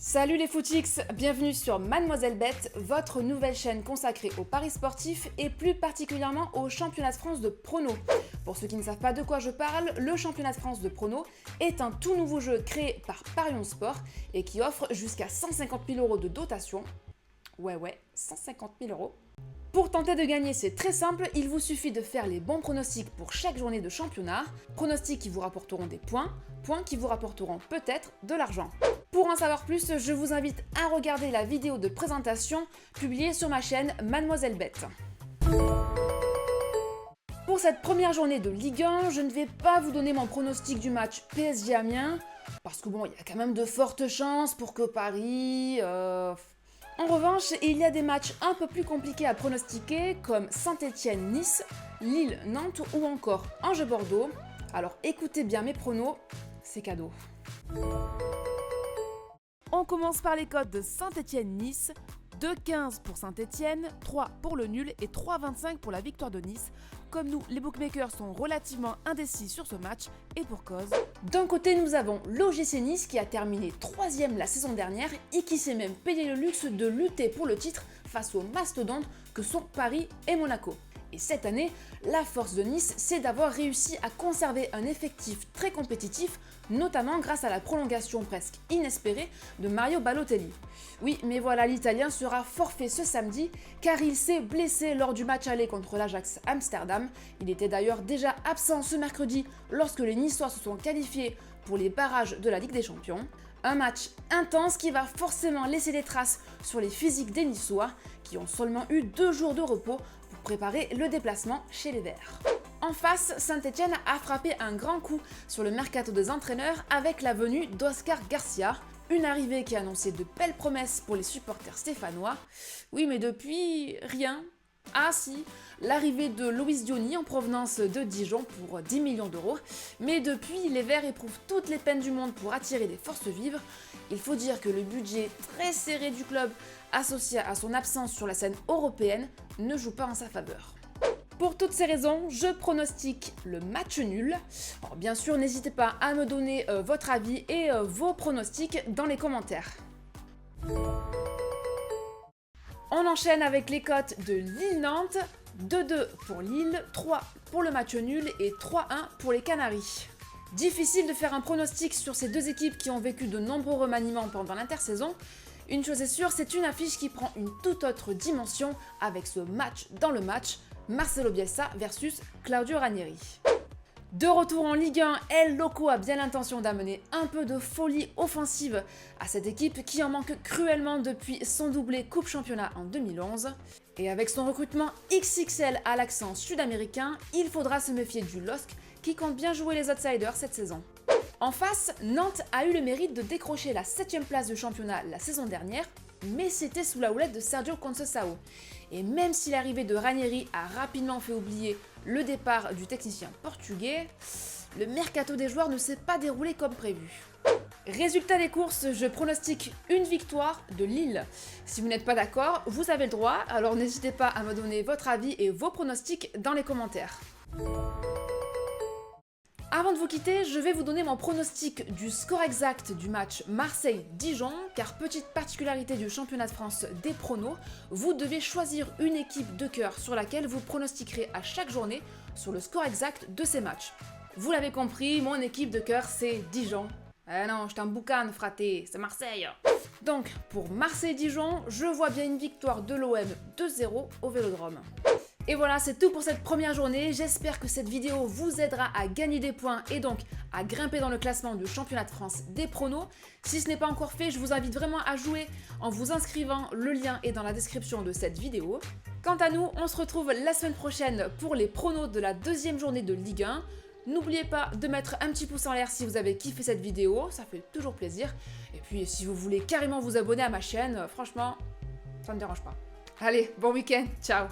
Salut les footix, bienvenue sur Mademoiselle Bet, votre nouvelle chaîne consacrée aux paris sportifs et plus particulièrement au championnat de France de prono. Pour ceux qui ne savent pas de quoi je parle, le championnat de France de prono est un tout nouveau jeu créé par Parions Sport et qui offre jusqu'à 150 000 € de dotation. Ouais, 150 000 €. Pour tenter de gagner, c'est très simple, il vous suffit de faire les bons pronostics pour chaque journée de championnat, pronostics qui vous rapporteront des points, points qui vous rapporteront peut-être de l'argent. Pour en savoir plus, je vous invite à regarder la vidéo de présentation publiée sur ma chaîne Mademoiselle Bet. Pour cette première journée de Ligue 1, je ne vais pas vous donner mon pronostic du match PSG Amiens, parce que bon, il y a quand même de fortes chances pour que Paris... En revanche, il y a des matchs un peu plus compliqués à pronostiquer comme Saint-Étienne-Nice, Lille-Nantes ou encore Angers-Bordeaux. Alors écoutez bien mes pronos, c'est cadeau. On commence par les cotes de Saint-Étienne-Nice, 2,15 pour Saint-Étienne, 3 pour le nul et 3,25 pour la victoire de Nice. Comme nous, les bookmakers sont relativement indécis sur ce match et pour cause. D'un côté, nous avons l'OGC Nice qui a terminé 3e la saison dernière et qui s'est même payé le luxe de lutter pour le titre face aux mastodontes que sont Paris et Monaco. Et cette année, la force de Nice, c'est d'avoir réussi à conserver un effectif très compétitif, notamment grâce à la prolongation presque inespérée de Mario Balotelli. Oui, mais voilà, l'Italien sera forfait ce samedi, car il s'est blessé lors du match aller contre l'Ajax Amsterdam. Il était d'ailleurs déjà absent ce mercredi lorsque les Niçois se sont qualifiés pour les barrages de la Ligue des Champions. Un match intense qui va forcément laisser des traces sur les physiques des Niçois, qui ont seulement eu 2 jours de repos pour préparer le déplacement chez les Verts. En face, Saint-Étienne a frappé un grand coup sur le mercato des entraîneurs avec la venue d'Oscar Garcia, une arrivée qui a annoncé de belles promesses pour les supporters stéphanois. Oui, mais depuis, rien. Ah si, l'arrivée de Loïs Diony en provenance de Dijon pour 10 millions d'euros. Mais depuis, les Verts éprouvent toutes les peines du monde pour attirer des forces vives. Il faut dire que le budget très serré du club, associé à son absence sur la scène européenne, ne joue pas en sa faveur. Pour toutes ces raisons, je pronostique le match nul. Alors, bien sûr, n'hésitez pas à me donner votre avis et vos pronostics dans les commentaires. On enchaîne avec les cotes de Lille-Nantes, 2-2 pour Lille, 3 pour le match nul et 3-1 pour les Canaries. Difficile de faire un pronostic sur ces deux équipes qui ont vécu de nombreux remaniements pendant l'intersaison. Une chose est sûre, c'est une affiche qui prend une toute autre dimension avec ce match dans le match, Marcelo Bielsa versus Claudio Ranieri. De retour en Ligue 1, El Loco a bien l'intention d'amener un peu de folie offensive à cette équipe qui en manque cruellement depuis son doublé Coupe Championnat en 2011. Et avec son recrutement XXL à l'accent sud-américain, il faudra se méfier du LOSC qui compte bien jouer les outsiders cette saison. En face, Nantes a eu le mérite de décrocher la 7e place du championnat la saison dernière, mais c'était sous la houlette de Sergio Conceição. Et même si l'arrivée de Ranieri a rapidement fait oublier le départ du technicien portugais, le mercato des joueurs ne s'est pas déroulé comme prévu. Résultat des courses, je pronostique une victoire de Lille. Si vous n'êtes pas d'accord, vous avez le droit, alors n'hésitez pas à me donner votre avis et vos pronostics dans les commentaires. Avant de vous quitter, je vais vous donner mon pronostic du score exact du match Marseille-Dijon, car petite particularité du championnat de France des pronos, vous devez choisir une équipe de cœur sur laquelle vous pronostiquerez à chaque journée sur le score exact de ces matchs. Vous l'avez compris, mon équipe de cœur c'est Dijon. Eh non, je t'emboucane fraté, c'est Marseille. Donc, pour Marseille-Dijon, je vois bien une victoire de l'OM 2-0 au Vélodrome. Et voilà, c'est tout pour cette première journée. J'espère que cette vidéo vous aidera à gagner des points et donc à grimper dans le classement du championnat de France des pronos. Si ce n'est pas encore fait, je vous invite vraiment à jouer en vous inscrivant. Le lien est dans la description de cette vidéo. Quant à nous, on se retrouve la semaine prochaine pour les pronos de la 2e journée de Ligue 1. N'oubliez pas de mettre un petit pouce en l'air si vous avez kiffé cette vidéo, ça fait toujours plaisir. Et puis si vous voulez carrément vous abonner à ma chaîne, franchement, ça ne me dérange pas. Allez, bon week-end, ciao!